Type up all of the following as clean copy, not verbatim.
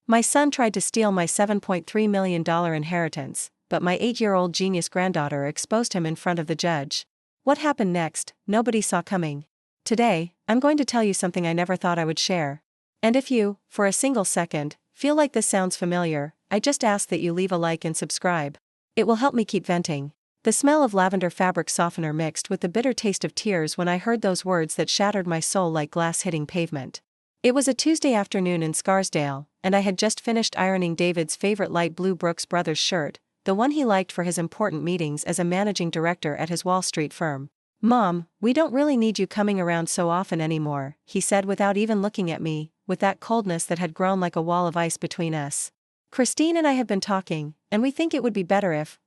My son tried to steal my $7.3 million inheritance, but my 8-year-old genius granddaughter exposed him in front of the judge. What happened next, nobody saw coming. Today, I'm going to tell you something I never thought I would share. And if you, for a single second, feel like this sounds familiar, I just ask that you leave a like and subscribe. It will help me keep venting. The smell of lavender fabric softener mixed with the bitter taste of tears when I heard those words that shattered my soul like glass hitting pavement. It was a Tuesday afternoon in Scarsdale, and I had just finished ironing David's favorite light blue Brooks Brothers shirt, the one he liked for his important meetings as a managing director at his Wall Street firm. "Mom, we don't really need you coming around so often anymore," he said without even looking at me, with that coldness that had grown like a wall of ice between us. "Christine and I have been talking, and we think it would be better if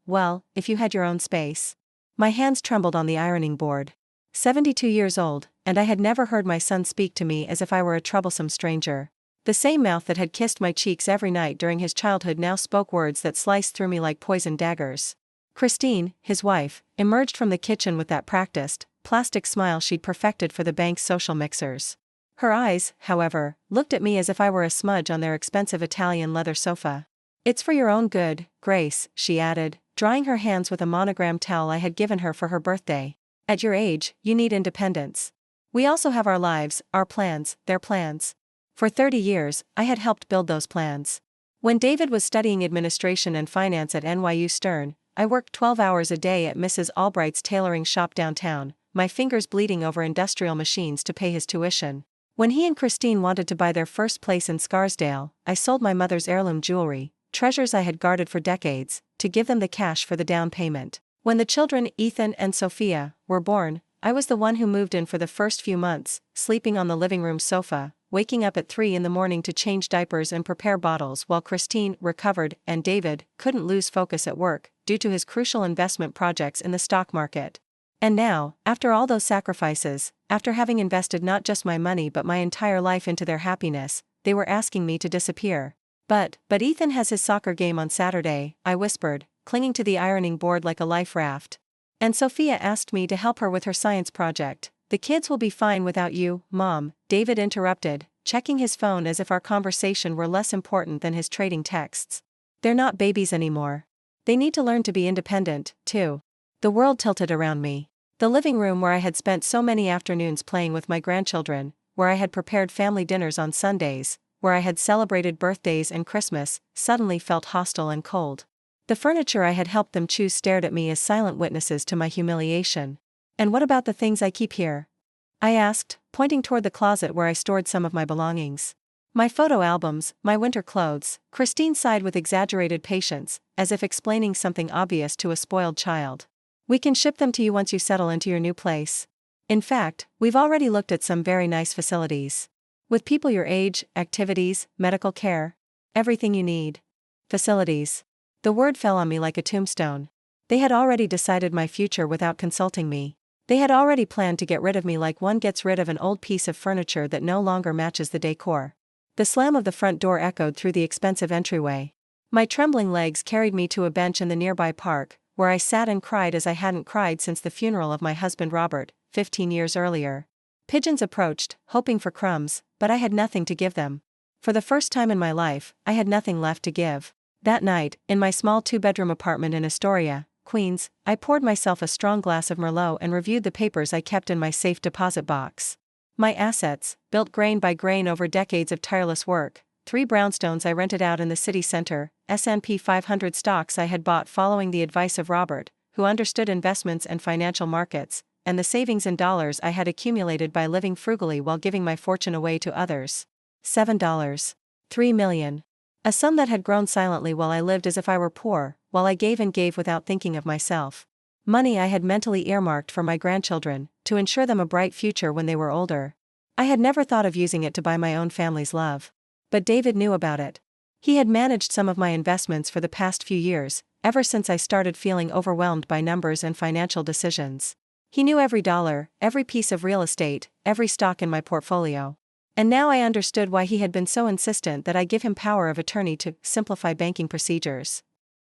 you had your own space." My hands trembled on the ironing board. 72 years old, and I had never heard my son speak to me as if I were a troublesome stranger. The same mouth that had kissed my cheeks every night during his childhood now spoke words that sliced through me like poisoned daggers. Christine, his wife, emerged from the kitchen with that practiced, plastic smile she'd perfected for the bank's social mixers. Her eyes, however, looked at me as if I were a smudge on their expensive Italian leather sofa. "It's for your own good, Grace," she added, drying her hands with a monogrammed towel I had given her for her birthday. "At your age, you need independence. We also have our lives, our plans, their plans." For 30 years, I had helped build those plans. When David was studying administration and finance at NYU Stern, I worked 12 hours a day at Mrs. Albright's tailoring shop downtown, my fingers bleeding over industrial machines to pay his tuition. When he and Christine wanted to buy their first place in Scarsdale, I sold my mother's heirloom jewelry, treasures I had guarded for decades, to give them the cash for the down payment. When the children, Ethan and Sophia, were born, I was the one who moved in for the first few months, sleeping on the living room sofa, waking up at 3 in the morning to change diapers and prepare bottles while Christine recovered and David couldn't lose focus at work due to his crucial investment projects in the stock market. And now, after all those sacrifices, after having invested not just my money but my entire life into their happiness, they were asking me to disappear. But Ethan has his soccer game on Saturday," I whispered, clinging to the ironing board like a life raft. "And Sophia asked me to help her with her science project." "The kids will be fine without you, Mom," David interrupted, checking his phone as if our conversation were less important than his trading texts. "They're not babies anymore. They need to learn to be independent, too." The world tilted around me. The living room where I had spent so many afternoons playing with my grandchildren, where I had prepared family dinners on Sundays, where I had celebrated birthdays and Christmas, suddenly felt hostile and cold. The furniture I had helped them choose stared at me as silent witnesses to my humiliation. "And what about the things I keep here?" I asked, pointing toward the closet where I stored some of my belongings. "My photo albums, my winter clothes." Christine sighed with exaggerated patience, as if explaining something obvious to a spoiled child. "We can ship them to you once you settle into your new place. In fact, we've already looked at some very nice facilities. With people your age, activities, medical care. Everything you need." Facilities. The word fell on me like a tombstone. They had already decided my future without consulting me. They had already planned to get rid of me like one gets rid of an old piece of furniture that no longer matches the decor. The slam of the front door echoed through the expensive entryway. My trembling legs carried me to a bench in the nearby park, where I sat and cried as I hadn't cried since the funeral of my husband Robert, 15 years earlier. Pigeons approached, hoping for crumbs, but I had nothing to give them. For the first time in my life, I had nothing left to give. That night, in my small 2-bedroom apartment in Astoria, Queens, I poured myself a strong glass of Merlot and reviewed the papers I kept in my safe deposit box. My assets, built grain by grain over decades of tireless work, 3 brownstones I rented out in the city center, S&P 500 stocks I had bought following the advice of Robert, who understood investments and financial markets, and the savings in dollars I had accumulated by living frugally while giving my fortune away to others. $7. $3 million. A sum that had grown silently while I lived as if I were poor, while I gave and gave without thinking of myself. Money I had mentally earmarked for my grandchildren, to ensure them a bright future when they were older. I had never thought of using it to buy my own family's love. But David knew about it. He had managed some of my investments for the past few years, ever since I started feeling overwhelmed by numbers and financial decisions. He knew every dollar, every piece of real estate, every stock in my portfolio. And now I understood why he had been so insistent that I give him power of attorney to simplify banking procedures.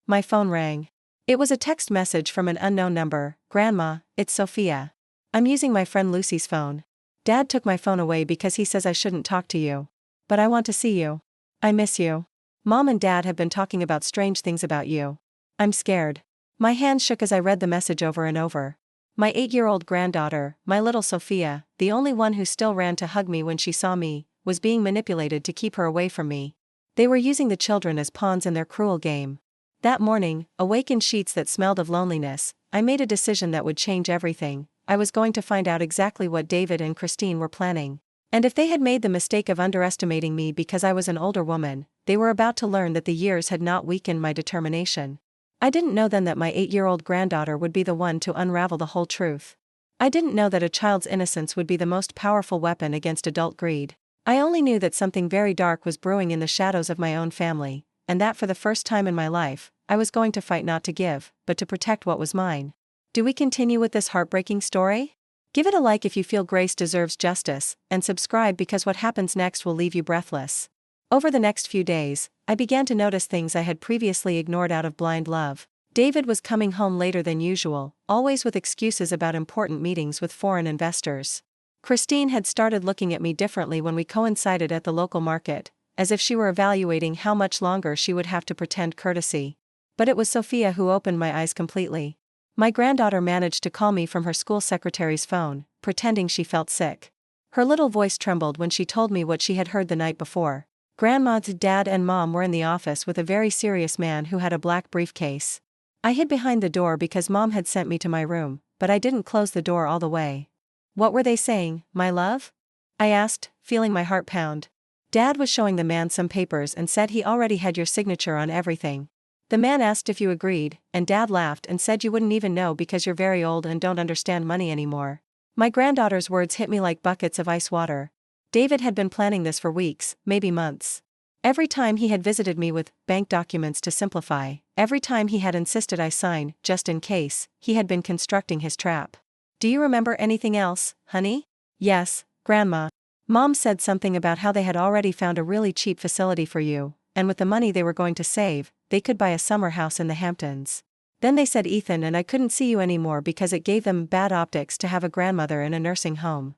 My phone rang. It was a text message from an unknown number. "Grandma, it's Sophia. I'm using my friend Lucy's phone. Dad took my phone away because he says I shouldn't talk to you. But I want to see you. I miss you." Mom and Dad have been talking about strange things about you. I'm scared. My hands shook as I read the message over and over. My 8-year-old granddaughter, my little Sophia, the only one who still ran to hug me when she saw me, was being manipulated to keep her away from me. They were using the children as pawns in their cruel game. That morning, awake in sheets that smelled of loneliness, I made a decision that would change everything. I was going to find out exactly what David and Christine were planning. And if they had made the mistake of underestimating me because I was an older woman, they were about to learn that the years had not weakened my determination. I didn't know then that my 8-year-old granddaughter would be the one to unravel the whole truth. I didn't know that a child's innocence would be the most powerful weapon against adult greed. I only knew that something very dark was brewing in the shadows of my own family, and that for the first time in my life, I was going to fight not to give, but to protect what was mine. Do we continue with this heartbreaking story? Give it a like if you feel Grace deserves justice, and subscribe because what happens next will leave you breathless. Over the next few days, I began to notice things I had previously ignored out of blind love. David was coming home later than usual, always with excuses about important meetings with foreign investors. Christine had started looking at me differently when we coincided at the local market, as if she were evaluating how much longer she would have to pretend courtesy. But it was Sophia who opened my eyes completely. My granddaughter managed to call me from her school secretary's phone, pretending she felt sick. Her little voice trembled when she told me what she had heard the night before. Grandma's dad and mom were in the office with a very serious man who had a black briefcase. I hid behind the door because mom had sent me to my room, but I didn't close the door all the way. What were they saying, my love? I asked, feeling my heart pound. Dad was showing the man some papers and said he already had your signature on everything. The man asked if you agreed, and Dad laughed and said you wouldn't even know because you're very old and don't understand money anymore. My granddaughter's words hit me like buckets of ice water. David had been planning this for weeks, maybe months. Every time he had visited me with bank documents to simplify, every time he had insisted I sign, just in case, he had been constructing his trap. Do you remember anything else, honey? Yes, Grandma. Mom said something about how they had already found a really cheap facility for you, and with the money they were going to save, they could buy a summer house in the Hamptons. Then they said Ethan and I couldn't see you anymore because it gave them bad optics to have a grandmother in a nursing home.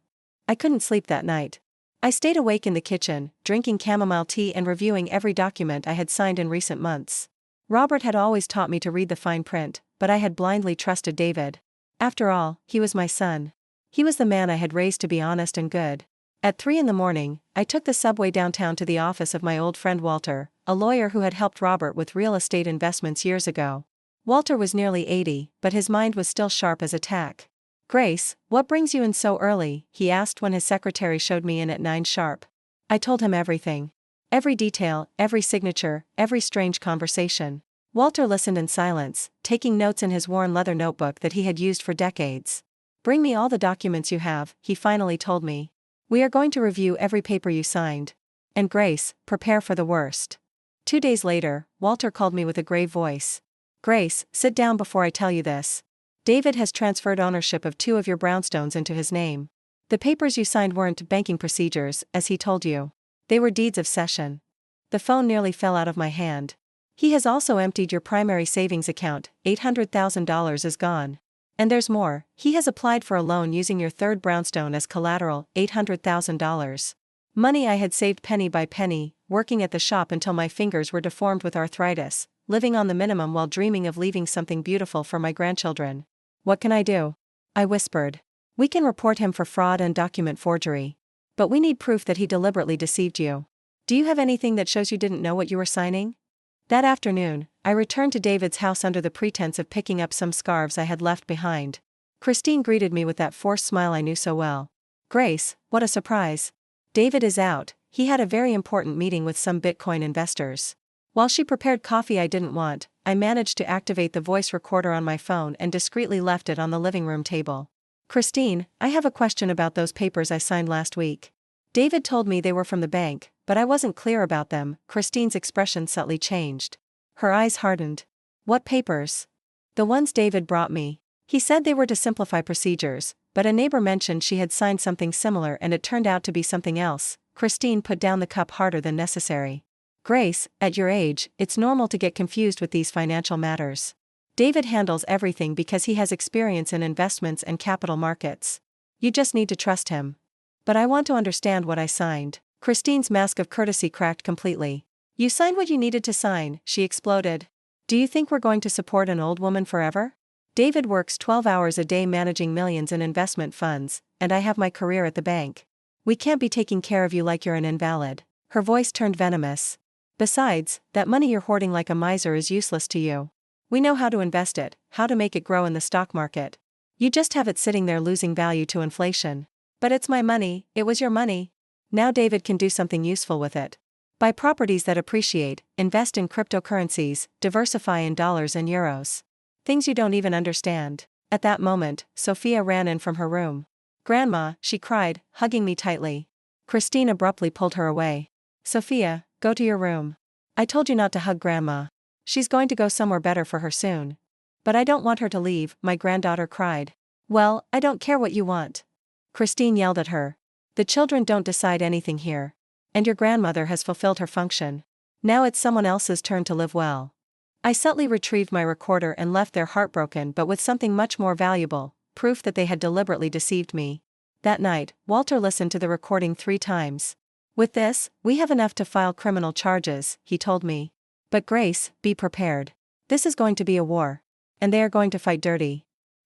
I couldn't sleep that night. I stayed awake in the kitchen, drinking chamomile tea and reviewing every document I had signed in recent months. Robert had always taught me to read the fine print, but I had blindly trusted David. After all, he was my son. He was the man I had raised to be honest and good. At 3 a.m, I took the subway downtown to the office of my old friend Walter, a lawyer who had helped Robert with real estate investments years ago. Walter was nearly 80, but his mind was still sharp as a tack. Grace, what brings you in so early? He asked when his secretary showed me in at 9 sharp. I told him everything. Every detail, every signature, every strange conversation. Walter listened in silence, taking notes in his worn leather notebook that he had used for decades. Bring me all the documents you have, he finally told me. We are going to review every paper you signed. And Grace, prepare for the worst. 2 days later, Walter called me with a grave voice. Grace, sit down before I tell you this. David has transferred ownership of 2 of your brownstones into his name. The papers you signed weren't banking procedures, as he told you. They were deeds of cession. The phone nearly fell out of my hand. He has also emptied your primary savings account, $800,000 is gone. And there's more, he has applied for a loan using your 3rd brownstone as collateral, $800,000. Money I had saved penny by penny, working at the shop until my fingers were deformed with arthritis, living on the minimum while dreaming of leaving something beautiful for my grandchildren. What can I do? I whispered. We can report him for fraud and document forgery. But we need proof that he deliberately deceived you. Do you have anything that shows you didn't know what you were signing? That afternoon, I returned to David's house under the pretense of picking up some scarves I had left behind. Christine greeted me with that forced smile I knew so well. Grace, what a surprise. David is out, he had a very important meeting with some Bitcoin investors. While she prepared coffee I didn't want, I managed to activate the voice recorder on my phone and discreetly left it on the living room table. Christine, I have a question about those papers I signed last week. David told me they were from the bank, but I wasn't clear about them. Christine's expression subtly changed. Her eyes hardened. What papers? The ones David brought me. He said they were to simplify procedures, but a neighbor mentioned she had signed something similar and it turned out to be something else. Christine put down the cup harder than necessary. Grace, at your age, it's normal to get confused with these financial matters. David handles everything because he has experience in investments and capital markets. You just need to trust him. But I want to understand what I signed. Christine's mask of courtesy cracked completely. You signed what you needed to sign, she exploded. Do you think we're going to support an old woman forever? David works 12 hours a day managing millions in investment funds, and I have my career at the bank. We can't be taking care of you like you're an invalid. Her voice turned venomous. Besides, that money you're hoarding like a miser is useless to you. We know how to invest it, how to make it grow in the stock market. You just have it sitting there losing value to inflation. But it's my money, it was your money. Now David can do something useful with it. Buy properties that appreciate, invest in cryptocurrencies, diversify in dollars and euros. Things you don't even understand. At that moment, Sophia ran in from her room. Grandma, she cried, hugging me tightly. Christine abruptly pulled her away. Sophia, go to your room. I told you not to hug Grandma. She's going to go somewhere better for her soon. But I don't want her to leave, my granddaughter cried. Well, I don't care what you want. Christine yelled at her. The children don't decide anything here. And your grandmother has fulfilled her function. Now it's someone else's turn to live well. I subtly retrieved my recorder and left there heartbroken but with something much more valuable, proof that they had deliberately deceived me. That night, Walter listened to the recording 3 times. With this, we have enough to file criminal charges, he told me. But Grace, be prepared. This is going to be a war. And they are going to fight dirty.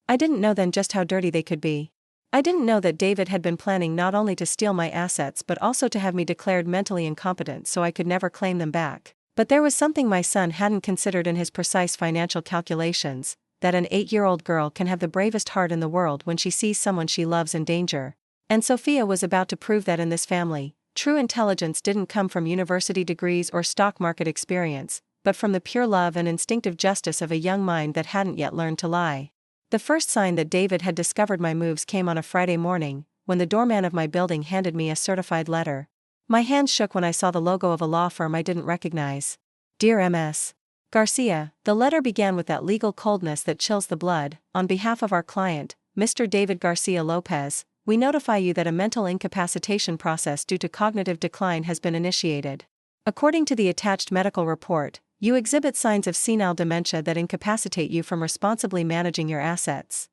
I didn't know then just how dirty they could be. I didn't know that David had been planning not only to steal my assets but also to have me declared mentally incompetent so I could never claim them back. But there was something my son hadn't considered in his precise financial calculations, that an 8-year-old girl can have the bravest heart in the world when she sees someone she loves in danger. And Sophia was about to prove that in this family, true intelligence didn't come from university degrees or stock market experience, but from the pure love and instinctive justice of a young mind that hadn't yet learned to lie. The first sign that David had discovered my moves came on a Friday morning, when the doorman of my building handed me a certified letter. My hands shook when I saw the logo of a law firm I didn't recognize. Dear M.S. Garcia, the letter began with that legal coldness that chills the blood. On behalf of our client, Mr. David Garcia Lopez, we notify you that a mental incapacitation process due to cognitive decline has been initiated. According to the attached medical report, you exhibit signs of senile dementia that incapacitate you from responsibly managing your assets.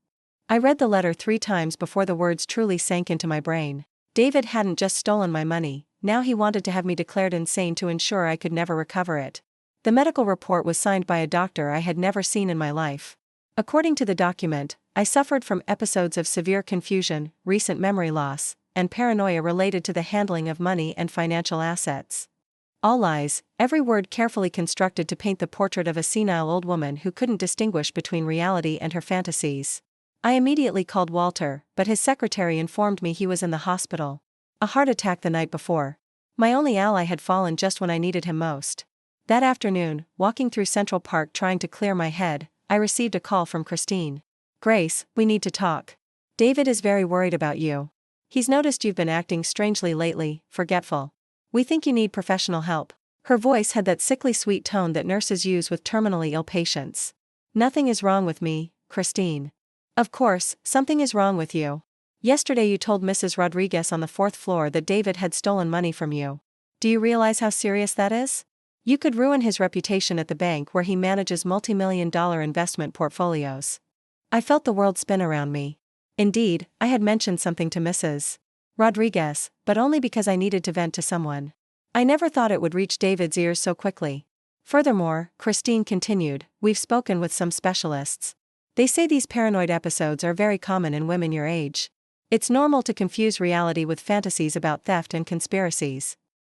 I read the letter 3 times before the words truly sank into my brain. David hadn't just stolen my money, now he wanted to have me declared insane to ensure I could never recover it. The medical report was signed by a doctor I had never seen in my life. According to the document, I suffered from episodes of severe confusion, recent memory loss, and paranoia related to the handling of money and financial assets. All lies, every word carefully constructed to paint the portrait of a senile old woman who couldn't distinguish between reality and her fantasies. I immediately called Walter, but his secretary informed me he was in the hospital. A heart attack the night before. My only ally had fallen just when I needed him most. That afternoon, walking through Central Park trying to clear my head, I received a call from Christine. Grace, we need to talk. David is very worried about you. He's noticed you've been acting strangely lately, forgetful. We think you need professional help. Her voice had that sickly sweet tone that nurses use with terminally ill patients. Nothing is wrong with me, Christine. Of course, something is wrong with you. Yesterday you told Mrs. Rodriguez on the 4th floor that David had stolen money from you. Do you realize how serious that is? You could ruin his reputation at the bank where he manages multi-million-dollar investment portfolios. I felt the world spin around me. Indeed, I had mentioned something to Mrs. Rodriguez, but only because I needed to vent to someone. I never thought it would reach David's ears so quickly. Furthermore, Christine continued, we've spoken with some specialists. They say these paranoid episodes are very common in women your age. It's normal to confuse reality with fantasies about theft and conspiracies.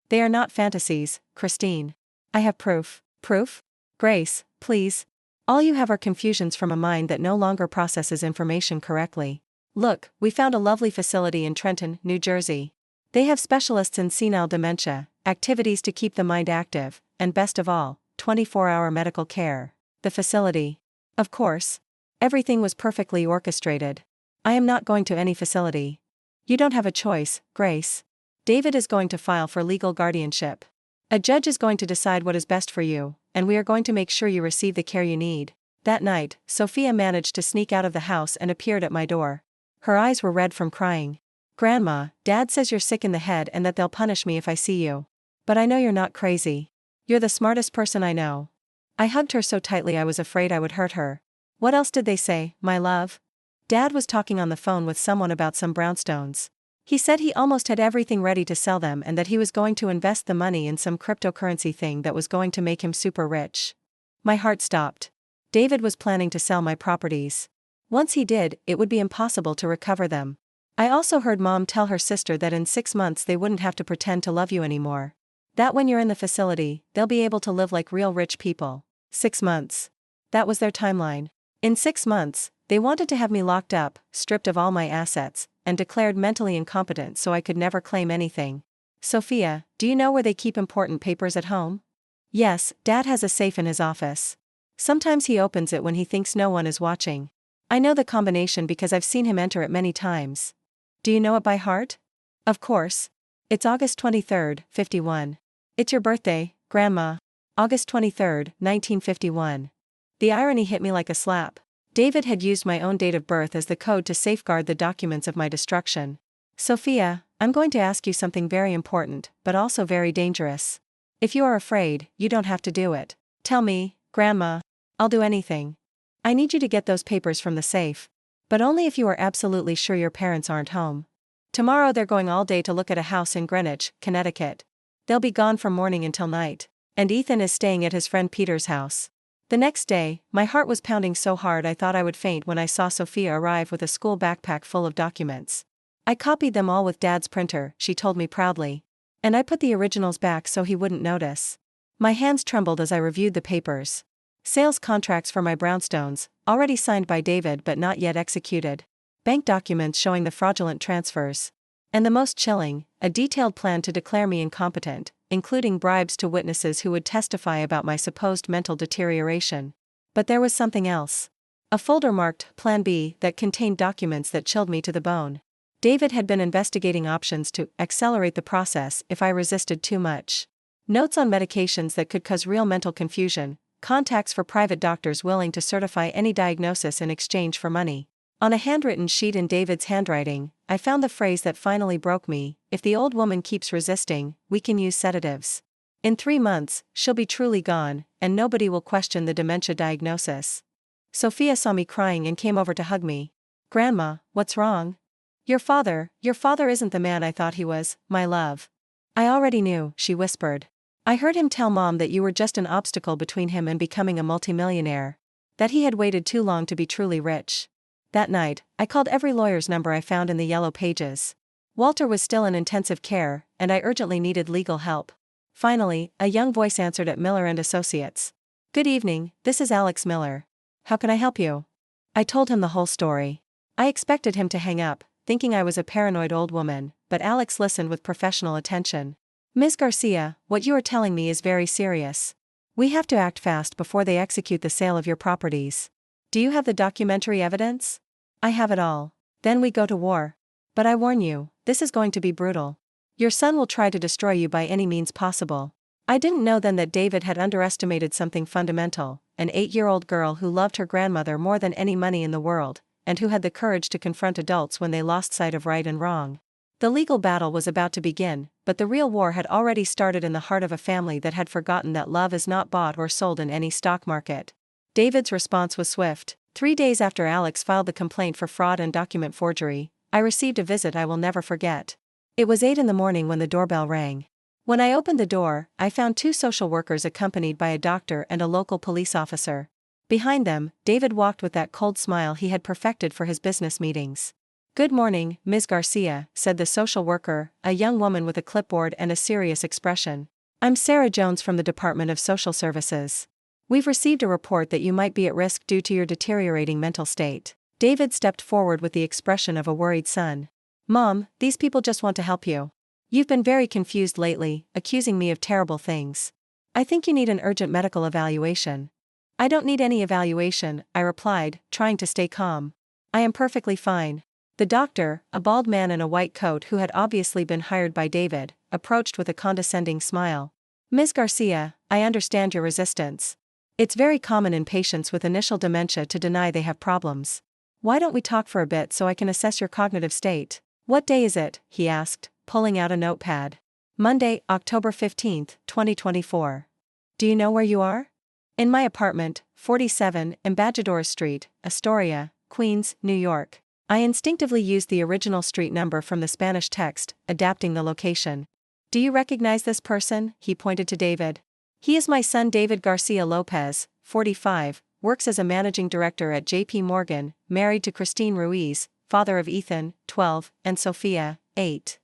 They are not fantasies, Christine. I have proof. Proof? Grace, please. All you have are confusions from a mind that no longer processes information correctly. Look, we found a lovely facility in Trenton, New Jersey. They have specialists in senile dementia, activities to keep the mind active, and best of all, 24-hour medical care. The facility. Of course. Everything was perfectly orchestrated. I am not going to any facility. You don't have a choice, Grace. David is going to file for legal guardianship. A judge is going to decide what is best for you, and we are going to make sure you receive the care you need. That night, Sophia managed to sneak out of the house and appeared at my door. Her eyes were red from crying. Grandma, Dad says you're sick in the head and that they'll punish me if I see you. But I know you're not crazy. You're the smartest person I know. I hugged her so tightly I was afraid I would hurt her. What else did they say, my love? Dad was talking on the phone with someone about some brownstones. He said he almost had everything ready to sell them and that he was going to invest the money in some cryptocurrency thing that was going to make him super rich. My heart stopped. David was planning to sell my properties. Once he did, it would be impossible to recover them. I also heard Mom tell her sister that in 6 months they wouldn't have to pretend to love you anymore. That when you're in the facility, they'll be able to live like real rich people. 6 months. That was their timeline. In 6 months, they wanted to have me locked up, stripped of all my assets, and declared mentally incompetent so I could never claim anything. Sophia, do you know where they keep important papers at home? Yes, Dad has a safe in his office. Sometimes he opens it when he thinks no one is watching. I know the combination because I've seen him enter it many times. Do you know it by heart? Of course. It's August 23rd, 51. It's your birthday, Grandma. August 23rd, 1951. The irony hit me like a slap. David had used my own date of birth as the code to safeguard the documents of my destruction. Sophia, I'm going to ask you something very important, but also very dangerous. If you are afraid, you don't have to do it. Tell me, Grandma. I'll do anything. I need you to get those papers from the safe. But only if you are absolutely sure your parents aren't home. Tomorrow they're going all day to look at a house in Greenwich, Connecticut. They'll be gone from morning until night. And Ethan is staying at his friend Peter's house. The next day, my heart was pounding so hard I thought I would faint when I saw Sophia arrive with a school backpack full of documents. I copied them all with Dad's printer, she told me proudly. And I put the originals back so he wouldn't notice. My hands trembled as I reviewed the papers. Sales contracts for my brownstones, already signed by David but not yet executed. Bank documents showing the fraudulent transfers. And the most chilling, a detailed plan to declare me incompetent, including bribes to witnesses who would testify about my supposed mental deterioration. But there was something else. A folder marked Plan B that contained documents that chilled me to the bone. David had been investigating options to accelerate the process if I resisted too much. Notes on medications that could cause real mental confusion, contacts for private doctors willing to certify any diagnosis in exchange for money. On a handwritten sheet in David's handwriting, I found the phrase that finally broke me: if the old woman keeps resisting, we can use sedatives. In 3 months, she'll be truly gone, and nobody will question the dementia diagnosis. Sophia saw me crying and came over to hug me. Grandma, what's wrong? Your father isn't the man I thought he was, my love. I already knew, she whispered. I heard him tell Mom that you were just an obstacle between him and becoming a multimillionaire. That he had waited too long to be truly rich. That night, I called every lawyer's number I found in the yellow pages. Walter was still in intensive care, and I urgently needed legal help. Finally, a young voice answered at Miller & Associates. Good evening, this is Alex Miller. How can I help you? I told him the whole story. I expected him to hang up, thinking I was a paranoid old woman, but Alex listened with professional attention. Ms. Garcia, what you are telling me is very serious. We have to act fast before they execute the sale of your properties. Do you have the documentary evidence? I have it all. Then we go to war. But I warn you, this is going to be brutal. Your son will try to destroy you by any means possible. I didn't know then that David had underestimated something fundamental, an 8-year-old girl who loved her grandmother more than any money in the world, and who had the courage to confront adults when they lost sight of right and wrong. The legal battle was about to begin, but the real war had already started in the heart of a family that had forgotten that love is not bought or sold in any stock market. David's response was swift. 3 days after Alex filed the complaint for fraud and document forgery, I received a visit I will never forget. It was 8 in the morning when the doorbell rang. When I opened the door, I found 2 social workers accompanied by a doctor and a local police officer. Behind them, David walked with that cold smile he had perfected for his business meetings. Good morning, Ms. Garcia, said the social worker, a young woman with a clipboard and a serious expression. I'm Sarah Jones from the Department of Social Services. We've received a report that you might be at risk due to your deteriorating mental state. David stepped forward with the expression of a worried son. Mom, these people just want to help you. You've been very confused lately, accusing me of terrible things. I think you need an urgent medical evaluation. I don't need any evaluation, I replied, trying to stay calm. I am perfectly fine. The doctor, a bald man in a white coat who had obviously been hired by David, approached with a condescending smile. Ms. Garcia, I understand your resistance. It's very common in patients with initial dementia to deny they have problems. Why don't we talk for a bit so I can assess your cognitive state? What day is it? He asked, pulling out a notepad. Monday, October 15th, 2024. Do you know where you are? In my apartment, 47, Embajadores Street, Astoria, Queens, New York. I instinctively used the original street number from the Spanish text, adapting the location. Do you recognize this person? He pointed to David. He is my son David Garcia Lopez, 45, works as a managing director at JP Morgan, married to Christine Ruiz, father of Ethan, 12, and Sophia, 8.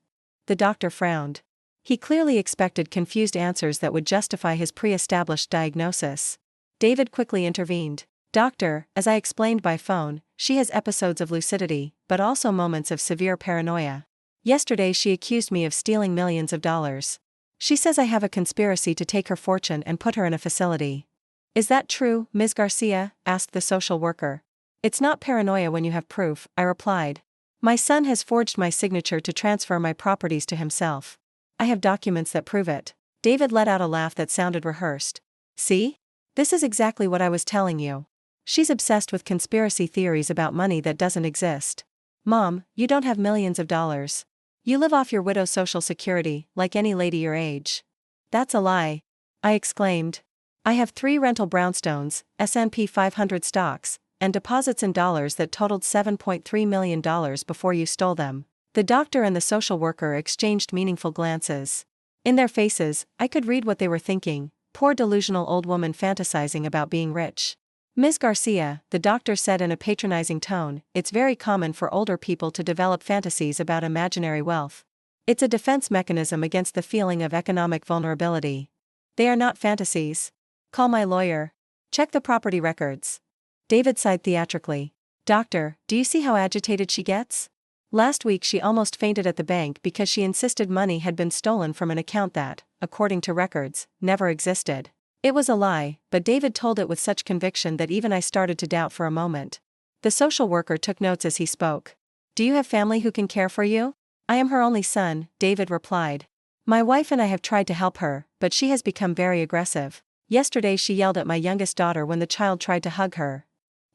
The doctor frowned. He clearly expected confused answers that would justify his pre-established diagnosis. David quickly intervened. Doctor, as I explained by phone, she has episodes of lucidity, but also moments of severe paranoia. Yesterday she accused me of stealing millions of dollars. She says I have a conspiracy to take her fortune and put her in a facility. Is that true, Ms. Garcia? Asked the social worker. It's not paranoia when you have proof, I replied. My son has forged my signature to transfer my properties to himself. I have documents that prove it. David let out a laugh that sounded rehearsed. See? This is exactly what I was telling you. She's obsessed with conspiracy theories about money that doesn't exist. Mom, you don't have millions of dollars. You live off your widow's social security, like any lady your age. That's a lie, I exclaimed. I have 3 rental brownstones, S&P 500 stocks, and deposits in dollars that totaled $7.3 million before you stole them. The doctor and the social worker exchanged meaningful glances. In their faces, I could read what they were thinking. Poor delusional old woman fantasizing about being rich. Ms. Garcia, the doctor said in a patronizing tone, it's very common for older people to develop fantasies about imaginary wealth. It's a defense mechanism against the feeling of economic vulnerability. They are not fantasies. Call my lawyer. Check the property records. David sighed theatrically. Doctor, do you see how agitated she gets? Last week she almost fainted at the bank because she insisted money had been stolen from an account that, according to records, never existed. It was a lie, but David told it with such conviction that even I started to doubt for a moment. The social worker took notes as he spoke. Do you have family who can care for you? I am her only son, David replied. My wife and I have tried to help her, but she has become very aggressive. Yesterday she yelled at my youngest daughter when the child tried to hug her.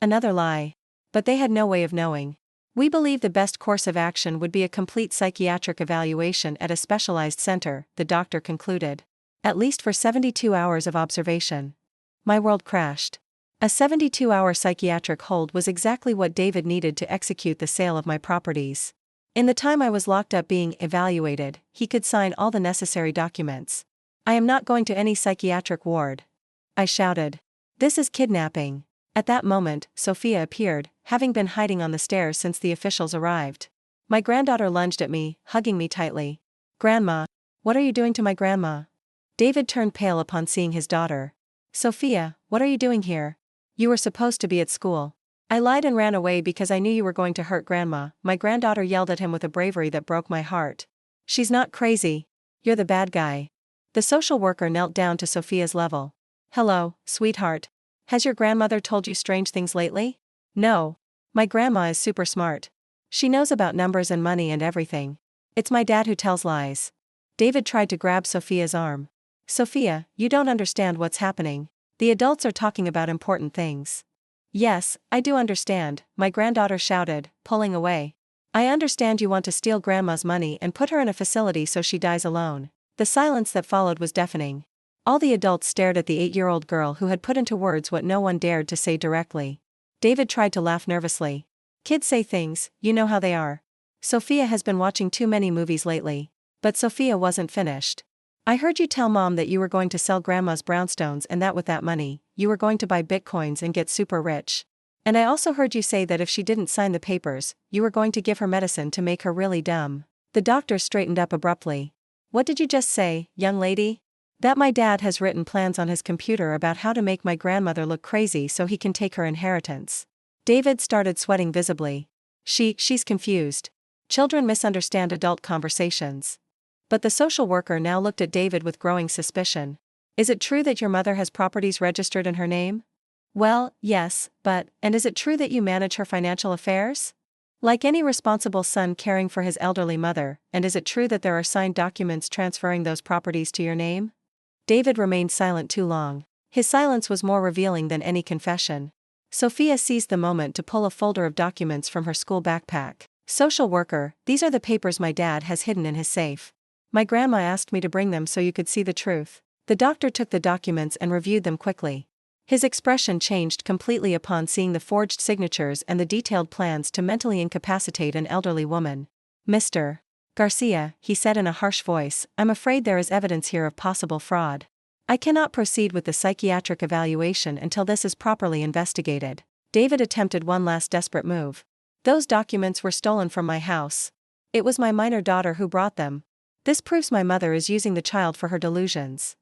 Another lie. But they had no way of knowing. We believe the best course of action would be a complete psychiatric evaluation at a specialized center, the doctor concluded. At least for 72 hours of observation. My world crashed. A 72-hour psychiatric hold was exactly what David needed to execute the sale of my properties. In the time I was locked up being evaluated, he could sign all the necessary documents. I am not going to any psychiatric ward. I shouted. This is kidnapping. At that moment, Sophia appeared, having been hiding on the stairs since the officials arrived. My granddaughter lunged at me, hugging me tightly. Grandma, what are you doing to my grandma? David turned pale upon seeing his daughter. Sophia, what are you doing here? You were supposed to be at school. I lied and ran away because I knew you were going to hurt Grandma. My granddaughter yelled at him with a bravery that broke my heart. She's not crazy. You're the bad guy. The social worker knelt down to Sophia's level. Hello, sweetheart. Has your grandmother told you strange things lately? No. My grandma is super smart. She knows about numbers and money and everything. It's my dad who tells lies. David tried to grab Sophia's arm. Sophia, you don't understand what's happening. The adults are talking about important things. Yes, I do understand, my granddaughter shouted, pulling away. I understand you want to steal Grandma's money and put her in a facility so she dies alone. The silence that followed was deafening. All the adults stared at the 8-year-old girl who had put into words what no one dared to say directly. David tried to laugh nervously. Kids say things, you know how they are. Sophia has been watching too many movies lately. But Sophia wasn't finished. I heard you tell Mom that you were going to sell Grandma's brownstones and that with that money, you were going to buy bitcoins and get super rich. And I also heard you say that if she didn't sign the papers, you were going to give her medicine to make her really dumb. The doctor straightened up abruptly. What did you just say, young lady? That my dad has written plans on his computer about how to make my grandmother look crazy so he can take her inheritance. David started sweating visibly. She's confused. Children misunderstand adult conversations. But the social worker now looked at David with growing suspicion. Is it true that your mother has properties registered in her name? Well, yes, and is it true that you manage her financial affairs? Like any responsible son caring for his elderly mother, and is it true that there are signed documents transferring those properties to your name? David remained silent too long. His silence was more revealing than any confession. Sophia seized the moment to pull a folder of documents from her school backpack. Social worker, these are the papers my dad has hidden in his safe. My grandma asked me to bring them so you could see the truth. The doctor took the documents and reviewed them quickly. His expression changed completely upon seeing the forged signatures and the detailed plans to mentally incapacitate an elderly woman. "Mr. Garcia," he said in a harsh voice, "I'm afraid there is evidence here of possible fraud. I cannot proceed with the psychiatric evaluation until this is properly investigated." David attempted one last desperate move. "Those documents were stolen from my house. It was my minor daughter who brought them. This proves my mother is using the child for her delusions."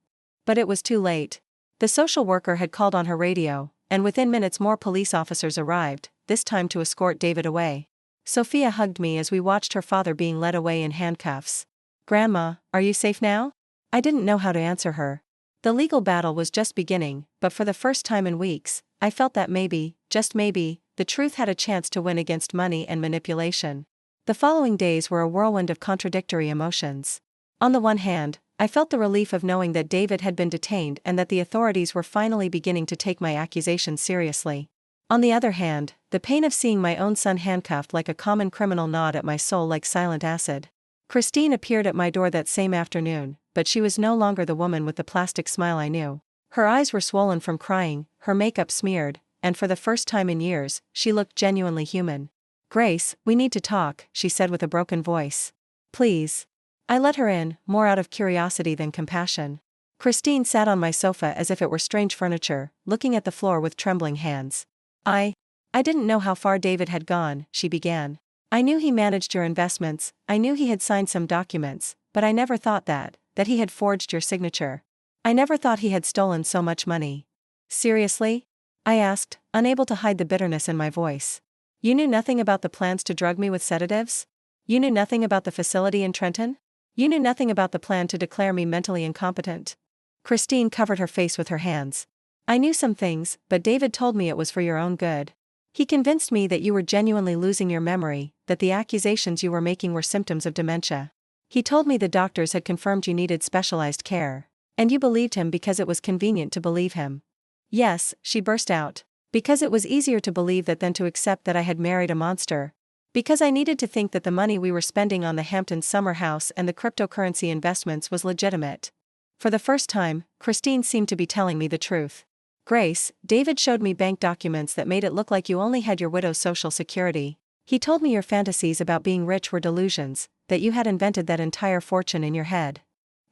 But it was too late. The social worker had called on her radio, and within minutes more police officers arrived, this time to escort David away. Sophia hugged me as we watched her father being led away in handcuffs. "Grandma, are you safe now?" I didn't know how to answer her. The legal battle was just beginning, but for the first time in weeks, I felt that maybe, just maybe, the truth had a chance to win against money and manipulation. The following days were a whirlwind of contradictory emotions. On the one hand, I felt the relief of knowing that David had been detained and that the authorities were finally beginning to take my accusations seriously. On the other hand, the pain of seeing my own son handcuffed like a common criminal gnawed at my soul like silent acid. Christine appeared at my door that same afternoon, but she was no longer the woman with the plastic smile I knew. Her eyes were swollen from crying, her makeup smeared, and for the first time in years, she looked genuinely human. "Grace, we need to talk," she said with a broken voice. "Please." I let her in, more out of curiosity than compassion. Christine sat on my sofa as if it were strange furniture, looking at the floor with trembling hands. I didn't know how far David had gone," she began. "I knew he managed your investments, I knew he had signed some documents, but I never thought that he had forged your signature. I never thought he had stolen so much money." "Seriously?" I asked, unable to hide the bitterness in my voice. "You knew nothing about the plans to drug me with sedatives? You knew nothing about the facility in Trenton? You knew nothing about the plan to declare me mentally incompetent?" Christine covered her face with her hands. "I knew some things, but David told me it was for your own good. He convinced me that you were genuinely losing your memory, that the accusations you were making were symptoms of dementia. He told me the doctors had confirmed you needed specialized care. And you believed him because it was convenient to believe him." "Yes," she burst out. "Because it was easier to believe that than to accept that I had married a monster. Because I needed to think that the money we were spending on the Hampton summer house and the cryptocurrency investments was legitimate." For the first time, Christine seemed to be telling me the truth. "Grace, David showed me bank documents that made it look like you only had your widow's social security. He told me your fantasies about being rich were delusions, that you had invented that entire fortune in your head.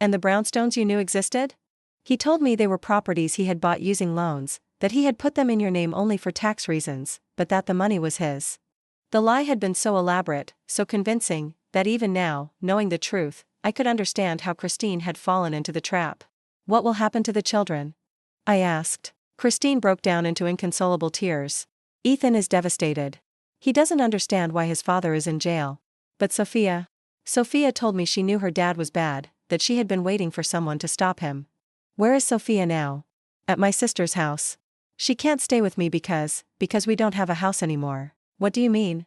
And the brownstones you knew existed? He told me they were properties he had bought using loans, that he had put them in your name only for tax reasons, but that the money was his." The lie had been so elaborate, so convincing, that even now, knowing the truth, I could understand how Christine had fallen into the trap. "What will happen to the children?" I asked. Christine broke down into inconsolable tears. "Ethan is devastated. He doesn't understand why his father is in jail. But Sophia told me she knew her dad was bad, that she had been waiting for someone to stop him." "Where is Sophia now?" "At my sister's house. She can't stay with me because we don't have a house anymore." "What do you mean?"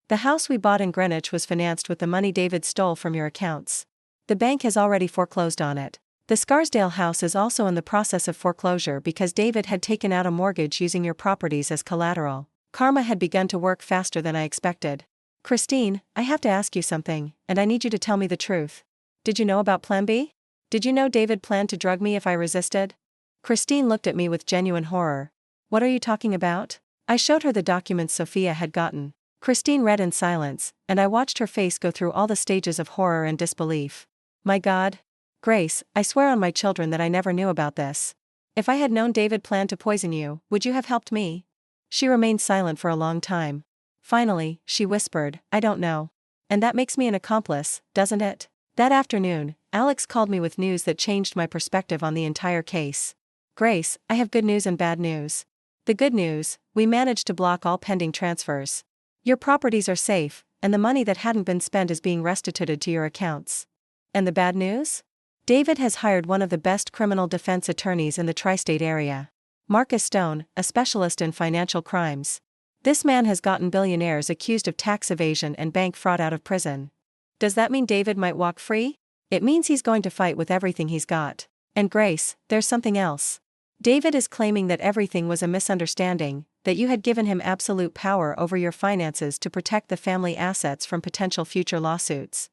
"The house we bought in Greenwich was financed with the money David stole from your accounts. The bank has already foreclosed on it. The Scarsdale house is also in the process of foreclosure because David had taken out a mortgage using your properties as collateral. Karma had begun to work faster than I expected." "Christine, I have to ask you something, and I need you to tell me the truth. Did you know about Plan B? Did you know David planned to drug me if I resisted?" Christine looked at me with genuine horror. "What are you talking about?" I showed her the documents Sophia had gotten. Christine read in silence, and I watched her face go through all the stages of horror and disbelief. "My God. Grace, I swear on my children that I never knew about this. If I had known David planned to poison you, would you have helped me?" She remained silent for a long time. Finally, she whispered, "I don't know. And that makes me an accomplice, doesn't it?" That afternoon, Alex called me with news that changed my perspective on the entire case. "Grace, I have good news and bad news. The good news, we managed to block all pending transfers. Your properties are safe, and the money that hadn't been spent is being restituted to your accounts. And the bad news? David has hired one of the best criminal defense attorneys in the tri-state area. Marcus Stone, a specialist in financial crimes. This man has gotten billionaires accused of tax evasion and bank fraud out of prison. Does that mean David might walk free? It means he's going to fight with everything he's got. And Grace, there's something else. David is claiming that everything was a misunderstanding, that you had given him absolute power over your finances to protect the family assets from potential future lawsuits.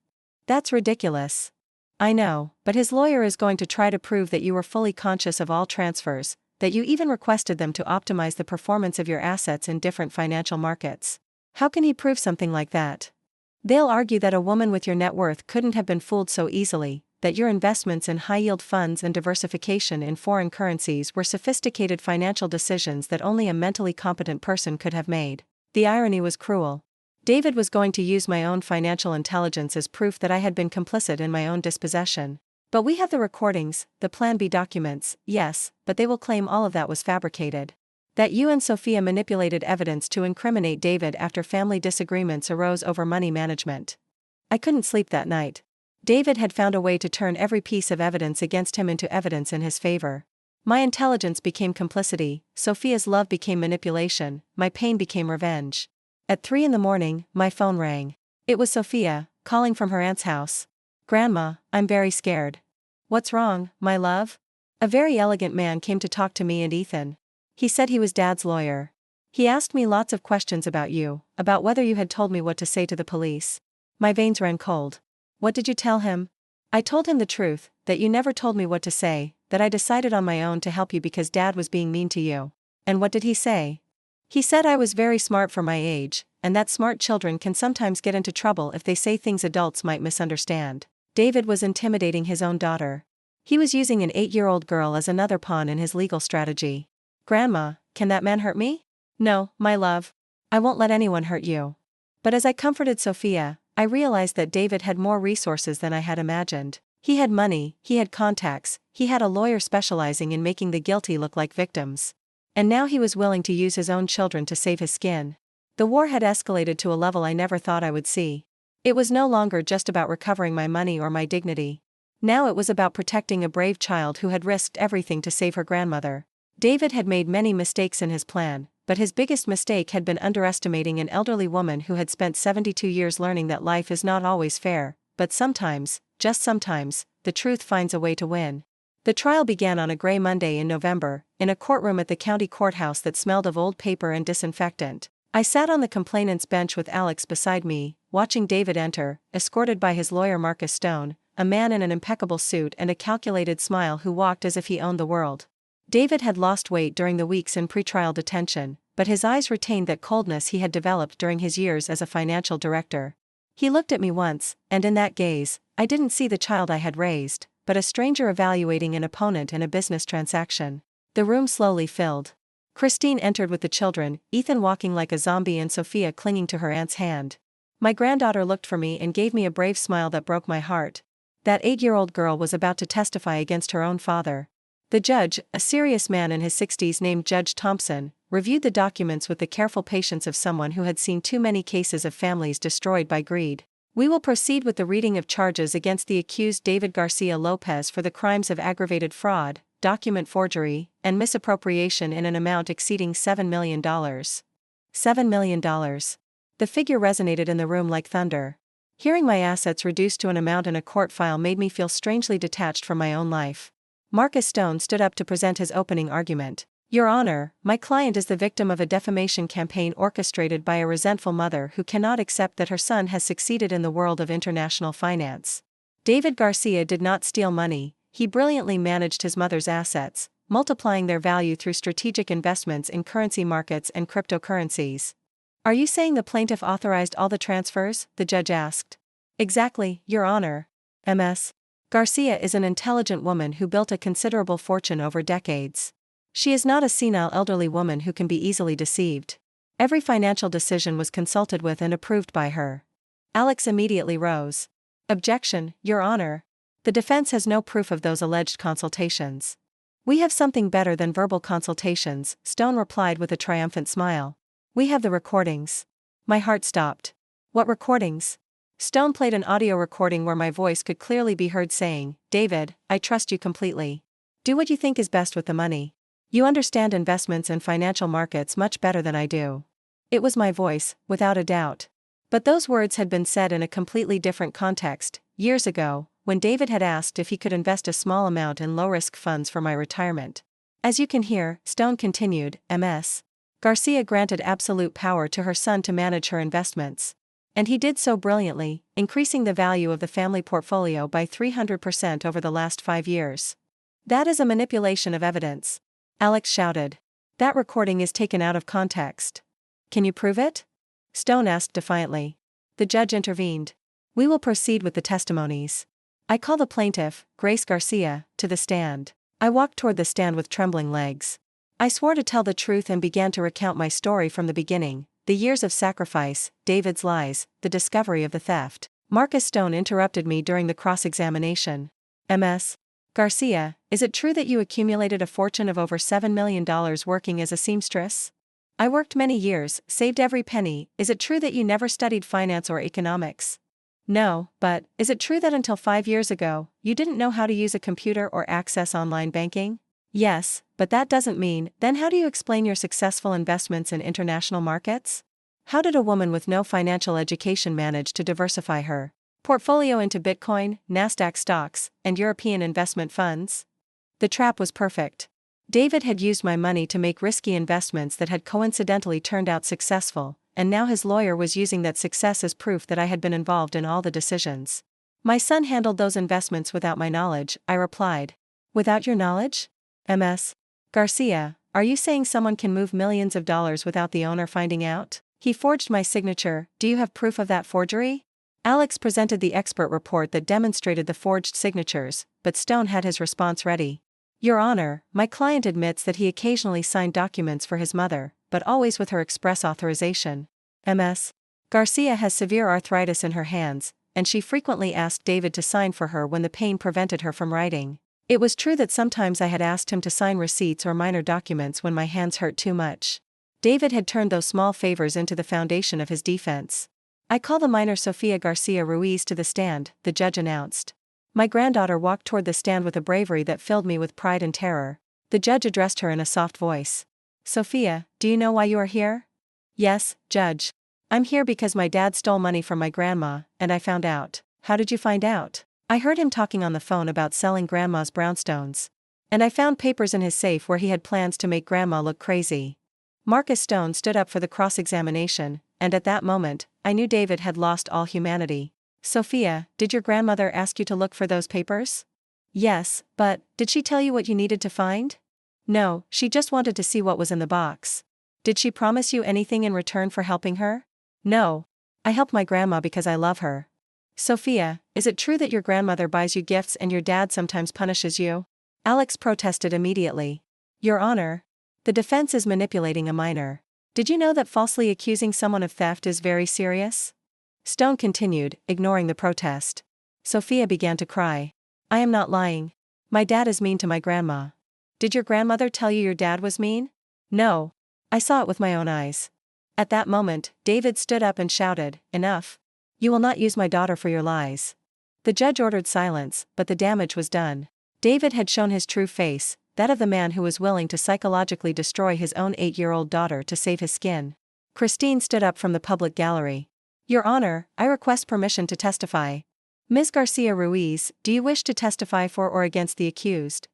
That's ridiculous. I know, but his lawyer is going to try to prove that you were fully conscious of all transfers, that you even requested them to optimize the performance of your assets in different financial markets. How can he prove something like that? They'll argue that a woman with your net worth couldn't have been fooled so easily, that your investments in high-yield funds and diversification in foreign currencies were sophisticated financial decisions that only a mentally competent person could have made. The irony was cruel. David was going to use my own financial intelligence as proof that I had been complicit in my own dispossession. But we have the recordings, the Plan B documents, yes, but they will claim all of that was fabricated. That you and Sophia manipulated evidence to incriminate David after family disagreements arose over money management. I couldn't sleep that night. David had found a way to turn every piece of evidence against him into evidence in his favor. My intelligence became complicity, Sophia's love became manipulation, my pain became revenge. At 3 a.m, my phone rang. It was Sophia, calling from her aunt's house. "Grandma, I'm very scared." "What's wrong, my love?" A very elegant man came to talk to me and Ethan. He said he was Dad's lawyer. He asked me lots of questions about you, about whether you had told me what to say to the police. My veins ran cold. "What did you tell him?" "I told him the truth, that you never told me what to say, that I decided on my own to help you because Dad was being mean to you." "And what did he say?" "He said I was very smart for my age, and that smart children can sometimes get into trouble if they say things adults might misunderstand." David was intimidating his own daughter. He was using an 8-year-old girl as another pawn in his legal strategy. "Grandma, can that man hurt me?" "No, my love. I won't let anyone hurt you." But as I comforted Sophia, I realized that David had more resources than I had imagined. He had money, he had contacts, he had a lawyer specializing in making the guilty look like victims. And now he was willing to use his own children to save his skin. The war had escalated to a level I never thought I would see. It was no longer just about recovering my money or my dignity. Now it was about protecting a brave child who had risked everything to save her grandmother. David had made many mistakes in his plan, but his biggest mistake had been underestimating an elderly woman who had spent 72 years learning that life is not always fair, but sometimes, just sometimes, the truth finds a way to win. The trial began on a gray Monday in November, in a courtroom at the county courthouse that smelled of old paper and disinfectant. I sat on the complainant's bench with Alex beside me, watching David enter, escorted by his lawyer Marcus Stone, a man in an impeccable suit and a calculated smile who walked as if he owned the world. David had lost weight during the weeks in pretrial detention, but his eyes retained that coldness he had developed during his years as a financial director. He looked at me once, and in that gaze, I didn't see the child I had raised, but a stranger evaluating an opponent in a business transaction. The room slowly filled. Christine entered with the children, Ethan walking like a zombie and Sophia clinging to her aunt's hand. My granddaughter looked for me and gave me a brave smile that broke my heart. That 8-year-old girl was about to testify against her own father. The judge, a serious man in his 60s named Judge Thompson, reviewed the documents with the careful patience of someone who had seen too many cases of families destroyed by greed. "We will proceed with the reading of charges against the accused David Garcia Lopez for the crimes of aggravated fraud, document forgery, and misappropriation in an amount exceeding $7 million. $7 million. The figure resonated in the room like thunder. Hearing my assets reduced to an amount in a court file made me feel strangely detached from my own life. Marcus Stone stood up to present his opening argument. "Your Honor, my client is the victim of a defamation campaign orchestrated by a resentful mother who cannot accept that her son has succeeded in the world of international finance. David Garcia did not steal money, he brilliantly managed his mother's assets, multiplying their value through strategic investments in currency markets and cryptocurrencies." "Are you saying the plaintiff authorized all the transfers?" the judge asked. "Exactly, Your Honor. Ms. Garcia is an intelligent woman who built a considerable fortune over decades. She is not a senile elderly woman who can be easily deceived. Every financial decision was consulted with and approved by her." Alex immediately rose. "Objection, Your Honor. The defense has no proof of those alleged consultations." "We have something better than verbal consultations," Stone replied with a triumphant smile. "We have the recordings." My heart stopped. "What recordings?" Stone played an audio recording where my voice could clearly be heard saying, "David, I trust you completely. Do what you think is best with the money. You understand investments and financial markets much better than I do." It was my voice, without a doubt. But those words had been said in a completely different context, years ago, when David had asked if he could invest a small amount in low-risk funds for my retirement. "As you can hear," Stone continued, "Ms. Garcia granted absolute power to her son to manage her investments. And he did so brilliantly, increasing the value of the family portfolio by 300% over the last 5 years. That is a manipulation of evidence. Alex shouted. That recording is taken out of context. Can you prove it? Stone asked defiantly. The judge intervened. We will proceed with the testimonies. I call the plaintiff, Grace Garcia, to the stand. I walked toward the stand with trembling legs. I swore to tell the truth and began to recount my story from the beginning, the years of sacrifice, David's lies, the discovery of the theft. Marcus Stone interrupted me during the cross-examination. Ms. Garcia, is it true that you accumulated a fortune of over $7 million working as a seamstress? I worked many years, saved every penny. Is it true that you never studied finance or economics? No, but, is it true that until 5 years ago, you didn't know how to use a computer or access online banking? Yes, but that doesn't mean, then how do you explain your successful investments in international markets? How did a woman with no financial education manage to diversify her portfolio into Bitcoin, Nasdaq stocks, and European investment funds? The trap was perfect. David had used my money to make risky investments that had coincidentally turned out successful, and now his lawyer was using that success as proof that I had been involved in all the decisions. My son handled those investments without my knowledge, I replied. Without your knowledge? Ms. Garcia, are you saying someone can move millions of dollars without the owner finding out? He forged my signature. Do you have proof of that forgery? Alex presented the expert report that demonstrated the forged signatures, but Stone had his response ready. Your Honor, my client admits that he occasionally signed documents for his mother, but always with her express authorization. Ms. Garcia has severe arthritis in her hands, and she frequently asked David to sign for her when the pain prevented her from writing. It was true that sometimes I had asked him to sign receipts or minor documents when my hands hurt too much. David had turned those small favors into the foundation of his defense. I call the minor Sofia Garcia Ruiz to the stand, the judge announced. My granddaughter walked toward the stand with a bravery that filled me with pride and terror. The judge addressed her in a soft voice. Sophia, do you know why you are here? Yes, Judge. I'm here because my dad stole money from my grandma, and I found out. How did you find out? I heard him talking on the phone about selling grandma's brownstones. And I found papers in his safe where he had plans to make grandma look crazy. Marcus Stone stood up for the cross-examination, and at that moment, I knew David had lost all humanity. Sophia, did your grandmother ask you to look for those papers? Yes, but, did she tell you what you needed to find? No, she just wanted to see what was in the box. Did she promise you anything in return for helping her? No. I help my grandma because I love her. Sophia, is it true that your grandmother buys you gifts and your dad sometimes punishes you? Alex protested immediately. Your Honor, the defense is manipulating a minor. Did you know that falsely accusing someone of theft is very serious? Stone continued, ignoring the protest. Sophia began to cry. I am not lying. My dad is mean to my grandma. Did your grandmother tell you your dad was mean? No. I saw it with my own eyes. At that moment, David stood up and shouted, Enough. You will not use my daughter for your lies. The judge ordered silence, but the damage was done. David had shown his true face, that of the man who was willing to psychologically destroy his own 8-year-old daughter to save his skin. Christine stood up from the public gallery. Your Honor, I request permission to testify. Ms. Garcia Ruiz, do you wish to testify for or against the accused?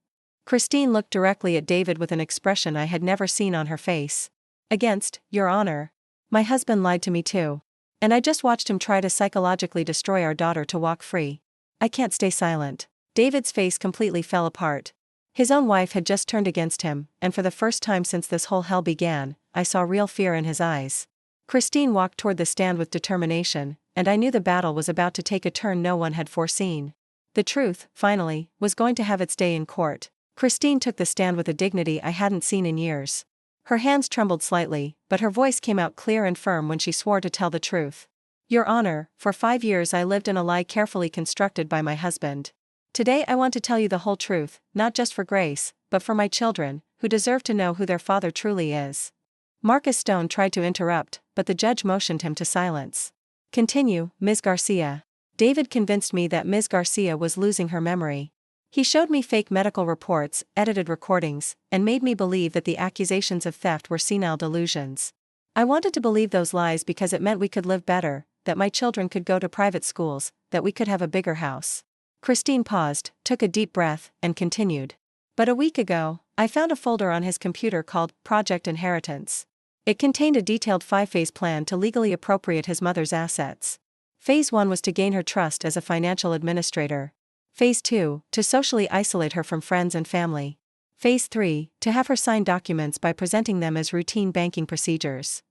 Christine looked directly at David with an expression I had never seen on her face. Against, Your Honor. My husband lied to me too. And I just watched him try to psychologically destroy our daughter to walk free. I can't stay silent. David's face completely fell apart. His own wife had just turned against him, and for the first time since this whole hell began, I saw real fear in his eyes. Christine walked toward the stand with determination, and I knew the battle was about to take a turn no one had foreseen. The truth, finally, was going to have its day in court. Christine took the stand with a dignity I hadn't seen in years. Her hands trembled slightly, but her voice came out clear and firm when she swore to tell the truth. Your Honor, for 5 years I lived in a lie carefully constructed by my husband. Today I want to tell you the whole truth, not just for Grace, but for my children, who deserve to know who their father truly is. Marcus Stone tried to interrupt, but the judge motioned him to silence. Continue, Ms. Garcia. David convinced me that Ms. Garcia was losing her memory. He showed me fake medical reports, edited recordings, and made me believe that the accusations of theft were senile delusions. I wanted to believe those lies because it meant we could live better, that my children could go to private schools, that we could have a bigger house. Christine paused, took a deep breath, and continued. But a week ago, I found a folder on his computer called Project Inheritance. It contained a detailed 5-phase plan to legally appropriate his mother's assets. Phase 1 was to gain her trust as a financial administrator. Phase 2, to socially isolate her from friends and family. Phase 3, to have her sign documents by presenting them as routine banking procedures.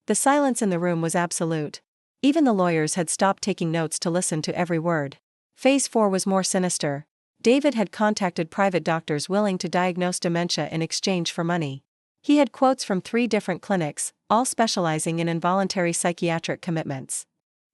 The silence in the room was absolute. Even the lawyers had stopped taking notes to listen to every word. Phase 4 was more sinister. David had contacted private doctors willing to diagnose dementia in exchange for money. He had quotes from 3 different clinics, all specializing in involuntary psychiatric commitments.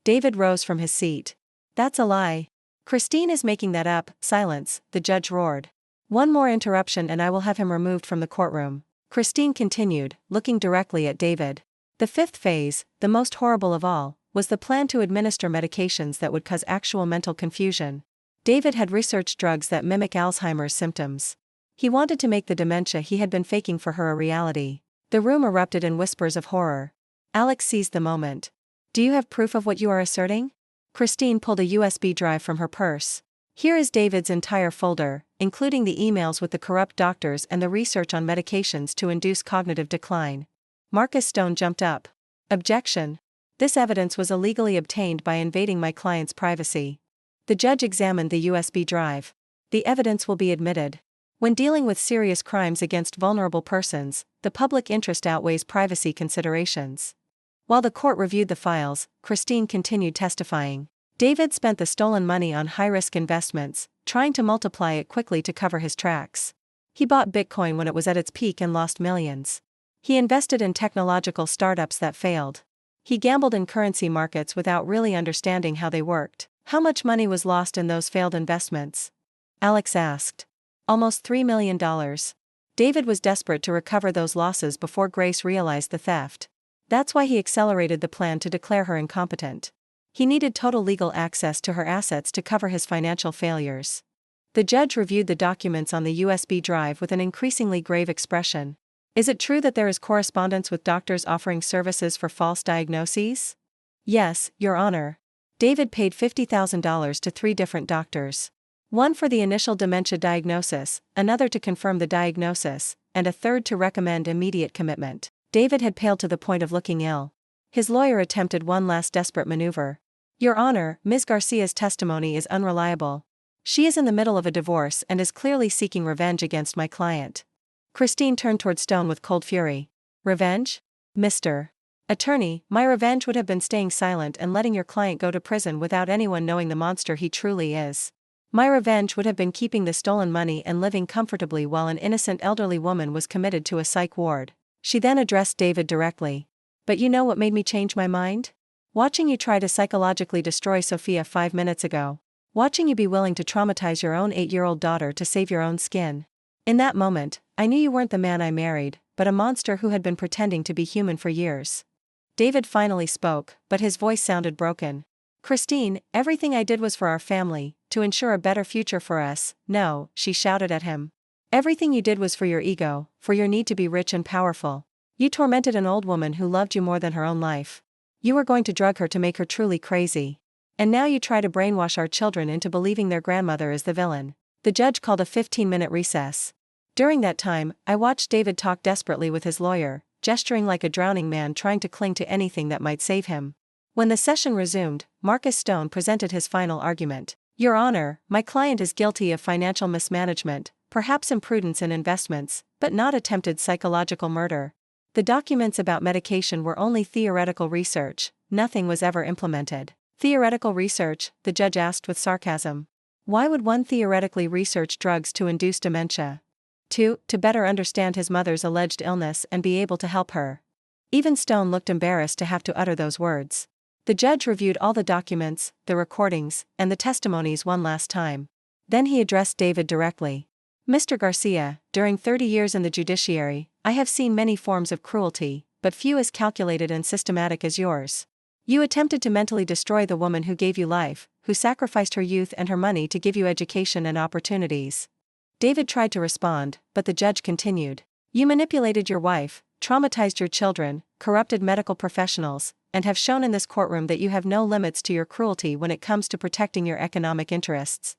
David rose from his seat. That's a lie. Christine is making that up. Silence, the judge roared. One more interruption and I will have him removed from the courtroom. Christine continued, looking directly at David. The 5th phase, the most horrible of all, was the plan to administer medications that would cause actual mental confusion. David had researched drugs that mimic Alzheimer's symptoms. He wanted to make the dementia he had been faking for her a reality. The room erupted in whispers of horror. Alex seized the moment. Do you have proof of what you are asserting? Christine pulled a USB drive from her purse. Here is David's entire folder, including the emails with the corrupt doctors and the research on medications to induce cognitive decline. Marcus Stone jumped up. Objection. This evidence was illegally obtained by invading my client's privacy. The judge examined the USB drive. The evidence will be admitted. When dealing with serious crimes against vulnerable persons, the public interest outweighs privacy considerations. While the court reviewed the files, Christine continued testifying. David spent the stolen money on high-risk investments, trying to multiply it quickly to cover his tracks. He bought Bitcoin when it was at its peak and lost millions. He invested in technological startups that failed. He gambled in currency markets without really understanding how they worked. How much money was lost in those failed investments? Alex asked. Almost $3 million. David was desperate to recover those losses before Grace realized the theft. That's why he accelerated the plan to declare her incompetent. He needed total legal access to her assets to cover his financial failures. The judge reviewed the documents on the USB drive with an increasingly grave expression. Is it true that there is correspondence with doctors offering services for false diagnoses? Yes, Your Honor. David paid $50,000 to 3 different doctors. One for the initial dementia diagnosis, another to confirm the diagnosis, and a third to recommend immediate commitment. David had paled to the point of looking ill. His lawyer attempted one last desperate maneuver. Your Honor, Ms. Garcia's testimony is unreliable. She is in the middle of a divorce and is clearly seeking revenge against my client. Christine turned toward Stone with cold fury. Revenge? Mr. Attorney, my revenge would have been staying silent and letting your client go to prison without anyone knowing the monster he truly is. My revenge would have been keeping the stolen money and living comfortably while an innocent elderly woman was committed to a psych ward. She then addressed David directly. But you know what made me change my mind? Watching you try to psychologically destroy Sophia 5 minutes ago. Watching you be willing to traumatize your own 8-year-old daughter to save your own skin. In that moment, I knew you weren't the man I married, but a monster who had been pretending to be human for years. David finally spoke, but his voice sounded broken. Christine, everything I did was for our family, to ensure a better future for us. No, she shouted at him. Everything you did was for your ego, for your need to be rich and powerful. You tormented an old woman who loved you more than her own life. You were going to drug her to make her truly crazy. And now you try to brainwash our children into believing their grandmother is the villain. The judge called a 15-minute recess. During that time, I watched David talk desperately with his lawyer, gesturing like a drowning man trying to cling to anything that might save him. When the session resumed, Marcus Stone presented his final argument. Your Honor, my client is guilty of financial mismanagement, perhaps imprudence in investments, but not attempted psychological murder. The documents about medication were only theoretical research, nothing was ever implemented. Theoretical research, the judge asked with sarcasm. Why would one theoretically research drugs to induce dementia? 2. To better understand his mother's alleged illness and be able to help her. Even Stone looked embarrassed to have to utter those words. The judge reviewed all the documents, the recordings, and the testimonies one last time. Then he addressed David directly. Mr. Garcia, during 30 years in the judiciary, I have seen many forms of cruelty, but few as calculated and systematic as yours. You attempted to mentally destroy the woman who gave you life, who sacrificed her youth and her money to give you education and opportunities. David tried to respond, but the judge continued. You manipulated your wife, traumatized your children, corrupted medical professionals, and have shown in this courtroom that you have no limits to your cruelty when it comes to protecting your economic interests.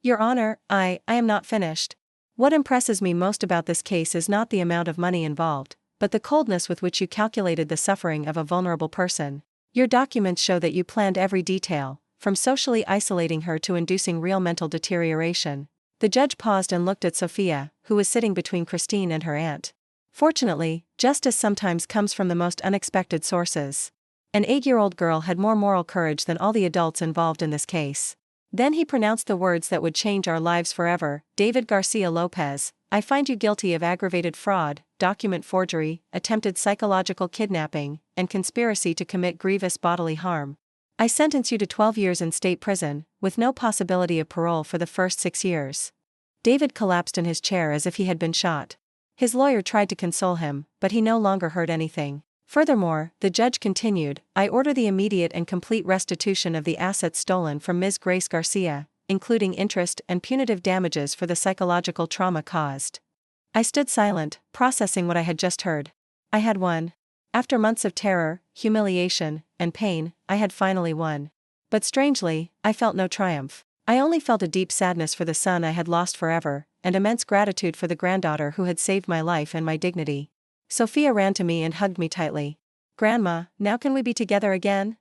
Your Honor, I am not finished. What impresses me most about this case is not the amount of money involved, but the coldness with which you calculated the suffering of a vulnerable person. Your documents show that you planned every detail, from socially isolating her to inducing real mental deterioration. The judge paused and looked at Sophia, who was sitting between Christine and her aunt. Fortunately, justice sometimes comes from the most unexpected sources. An 8-year-old girl had more moral courage than all the adults involved in this case. Then he pronounced the words that would change our lives forever. David Garcia Lopez, I find you guilty of aggravated fraud, document forgery, attempted psychological kidnapping, and conspiracy to commit grievous bodily harm. I sentence you to 12 years in state prison, with no possibility of parole for the first 6 years. David collapsed in his chair as if he had been shot. His lawyer tried to console him, but he no longer heard anything. Furthermore, the judge continued, I order the immediate and complete restitution of the assets stolen from Ms. Grace Garcia, including interest and punitive damages for the psychological trauma caused. I stood silent, processing what I had just heard. I had won. After months of terror, humiliation, and pain, I had finally won. But strangely, I felt no triumph. I only felt a deep sadness for the son I had lost forever, and immense gratitude for the granddaughter who had saved my life and my dignity. Sophia ran to me and hugged me tightly. Grandma, now can we be together again?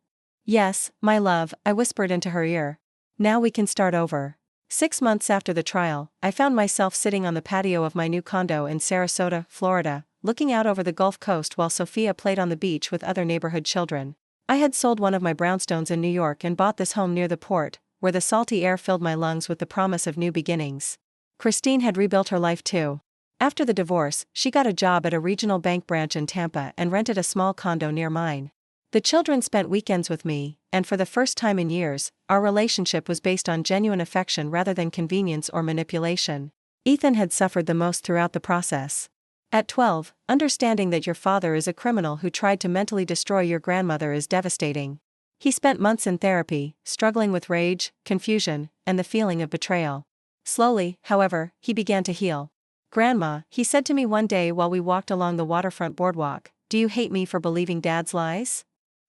Yes, my love, I whispered into her ear. Now we can start over. 6 months after the trial, I found myself sitting on the patio of my new condo in Sarasota, Florida, looking out over the Gulf Coast while Sophia played on the beach with other neighborhood children. I had sold one of my brownstones in New York and bought this home near the port, where the salty air filled my lungs with the promise of new beginnings. Christine had rebuilt her life too. After the divorce, she got a job at a regional bank branch in Tampa and rented a small condo near mine. The children spent weekends with me, and for the first time in years, our relationship was based on genuine affection rather than convenience or manipulation. Ethan had suffered the most throughout the process. At 12, understanding that your father is a criminal who tried to mentally destroy your grandmother is devastating. He spent months in therapy, struggling with rage, confusion, and the feeling of betrayal. Slowly, however, he began to heal. Grandma, he said to me one day while we walked along the waterfront boardwalk, do you hate me for believing Dad's lies?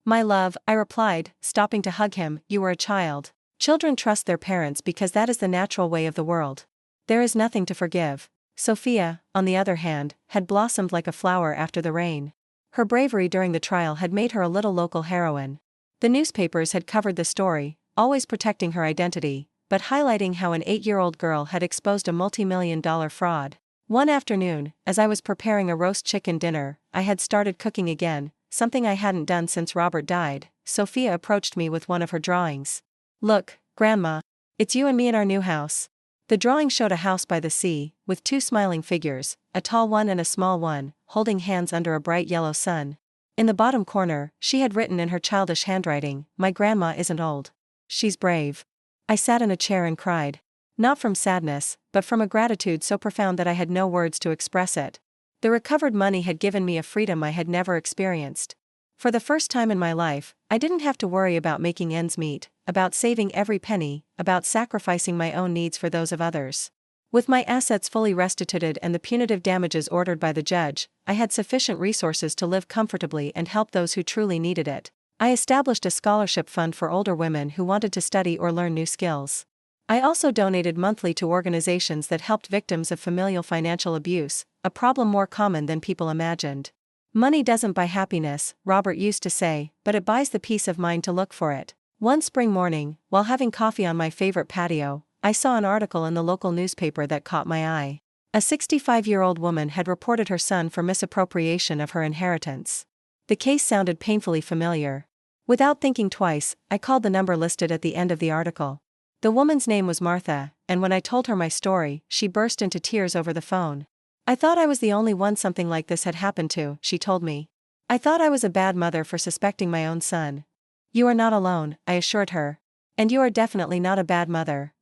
My love, I replied, stopping to hug him, you were a child. Children trust their parents because that is the natural way of the world. There is nothing to forgive. Sophia, on the other hand, had blossomed like a flower after the rain. Her bravery during the trial had made her a little local heroine. The newspapers had covered the story, always protecting her identity, but highlighting how an 8-year-old girl had exposed a multi-million-dollar fraud. One afternoon, as I was preparing a roast chicken dinner, I had started cooking again, something I hadn't done since Robert died. Sophia approached me with one of her drawings. Look, Grandma. It's you and me in our new house. The drawing showed a house by the sea, with 2 smiling figures, a tall one and a small one, holding hands under a bright yellow sun. In the bottom corner, she had written in her childish handwriting, my grandma isn't old. She's brave. I sat in a chair and cried. Not from sadness, but from a gratitude so profound that I had no words to express it. The recovered money had given me a freedom I had never experienced. For the first time in my life, I didn't have to worry about making ends meet, about saving every penny, about sacrificing my own needs for those of others. With my assets fully restituted and the punitive damages ordered by the judge, I had sufficient resources to live comfortably and help those who truly needed it. I established a scholarship fund for older women who wanted to study or learn new skills. I also donated monthly to organizations that helped victims of familial financial abuse, a problem more common than people imagined. Money doesn't buy happiness, Robert used to say, but it buys the peace of mind to look for it. One spring morning, while having coffee on my favorite patio, I saw an article in the local newspaper that caught my eye. A 65-year-old woman had reported her son for misappropriation of her inheritance. The case sounded painfully familiar. Without thinking twice, I called the number listed at the end of the article. The woman's name was Martha, and when I told her my story, she burst into tears over the phone. I thought I was the only one something like this had happened to, she told me. I thought I was a bad mother for suspecting my own son. You are not alone, I assured her. And you are definitely not a bad mother.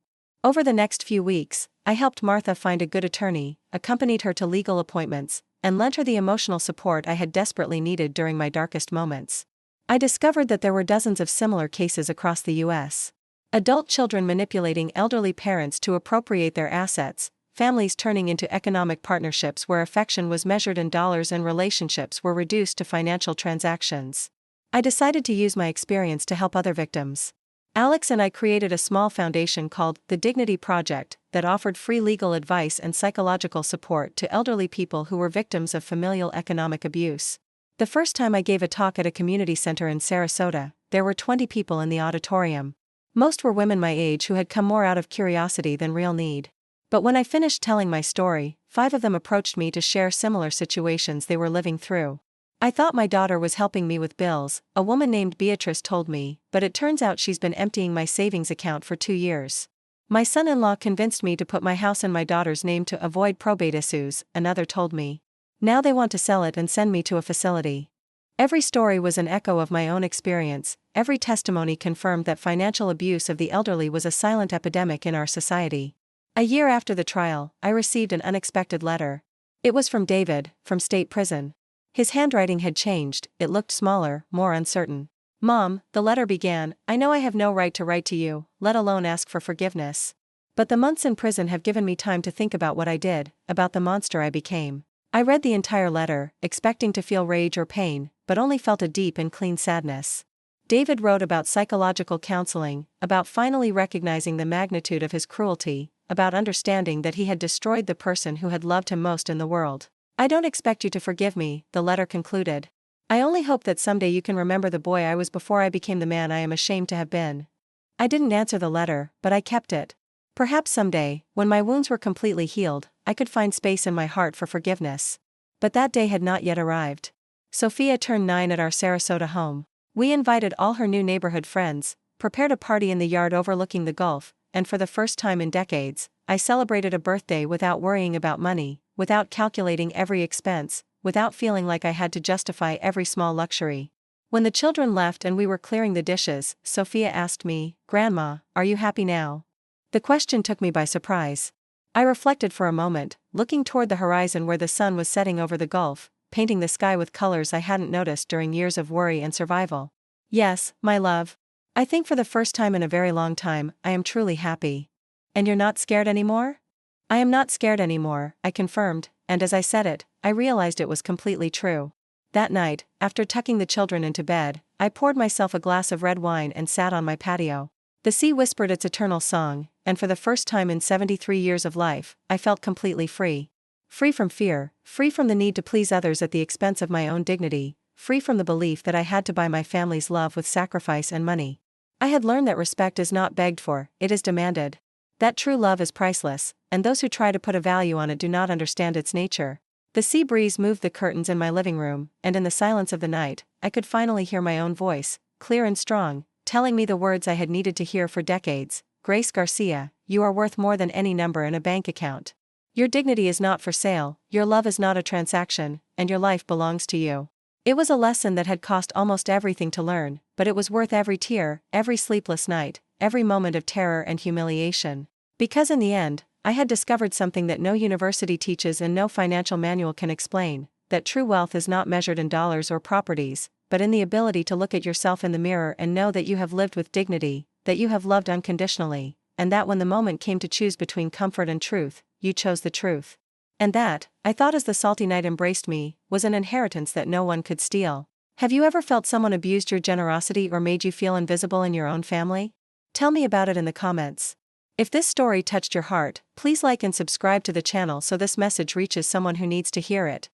Over the next few weeks, I helped Martha find a good attorney, accompanied her to legal appointments, and lent her the emotional support I had desperately needed during my darkest moments. I discovered that there were dozens of similar cases across the U.S. Adult children manipulating elderly parents to appropriate their assets, families turning into economic partnerships where affection was measured in dollars and relationships were reduced to financial transactions. I decided to use my experience to help other victims. Alex and I created a small foundation called The Dignity Project that offered free legal advice and psychological support to elderly people who were victims of familial economic abuse. The first time I gave a talk at a community center in Sarasota, there were 20 people in the auditorium. Most were women my age who had come more out of curiosity than real need. But when I finished telling my story, 5 of them approached me to share similar situations they were living through. I thought my daughter was helping me with bills, a woman named Beatrice told me, but it turns out she's been emptying my savings account for 2 years. My son-in-law convinced me to put my house in my daughter's name to avoid probate issues, another told me. Now they want to sell it and send me to a facility. Every story was an echo of my own experience, every testimony confirmed that financial abuse of the elderly was a silent epidemic in our society. A year after the trial, I received an unexpected letter. It was from David, from state prison. His handwriting had changed, it looked smaller, more uncertain. Mom, the letter began, I know I have no right to write to you, let alone ask for forgiveness. But the months in prison have given me time to think about what I did, about the monster I became. I read the entire letter, expecting to feel rage or pain, but only felt a deep and clean sadness. David wrote about psychological counseling, about finally recognizing the magnitude of his cruelty, about understanding that he had destroyed the person who had loved him most in the world. I don't expect you to forgive me, the letter concluded. I only hope that someday you can remember the boy I was before I became the man I am ashamed to have been. I didn't answer the letter, but I kept it. Perhaps someday, when my wounds were completely healed, I could find space in my heart for forgiveness. But that day had not yet arrived. Sophia turned 9 at our Sarasota home. We invited all her new neighborhood friends, prepared a party in the yard overlooking the Gulf, and for the first time in decades, I celebrated a birthday without worrying about money, without calculating every expense, without feeling like I had to justify every small luxury. When the children left and we were clearing the dishes, Sophia asked me, Grandma, are you happy now? The question took me by surprise. I reflected for a moment, looking toward the horizon where the sun was setting over the Gulf, painting the sky with colors I hadn't noticed during years of worry and survival. Yes, my love. I think for the first time in a very long time, I am truly happy. And you're not scared anymore? I am not scared anymore, I confirmed, and as I said it, I realized it was completely true. That night, after tucking the children into bed, I poured myself a glass of red wine and sat on my patio. The sea whispered its eternal song, and for the first time in 73 years of life, I felt completely free. Free from fear, free from the need to please others at the expense of my own dignity, free from the belief that I had to buy my family's love with sacrifice and money. I had learned that respect is not begged for, it is demanded. That true love is priceless, and those who try to put a value on it do not understand its nature. The sea breeze moved the curtains in my living room, and in the silence of the night, I could finally hear my own voice, clear and strong, telling me the words I had needed to hear for decades. Grace Garcia, you are worth more than any number in a bank account. Your dignity is not for sale, your love is not a transaction, and your life belongs to you. It was a lesson that had cost almost everything to learn, but it was worth every tear, every sleepless night, every moment of terror and humiliation. Because in the end, I had discovered something that no university teaches and no financial manual can explain, that true wealth is not measured in dollars or properties, but in the ability to look at yourself in the mirror and know that you have lived with dignity, that you have loved unconditionally, and that when the moment came to choose between comfort and truth, you chose the truth. And that, I thought as the salty night embraced me, was an inheritance that no one could steal. Have you ever felt someone abused your generosity or made you feel invisible in your own family? Tell me about it in the comments. If this story touched your heart, please like and subscribe to the channel so this message reaches someone who needs to hear it.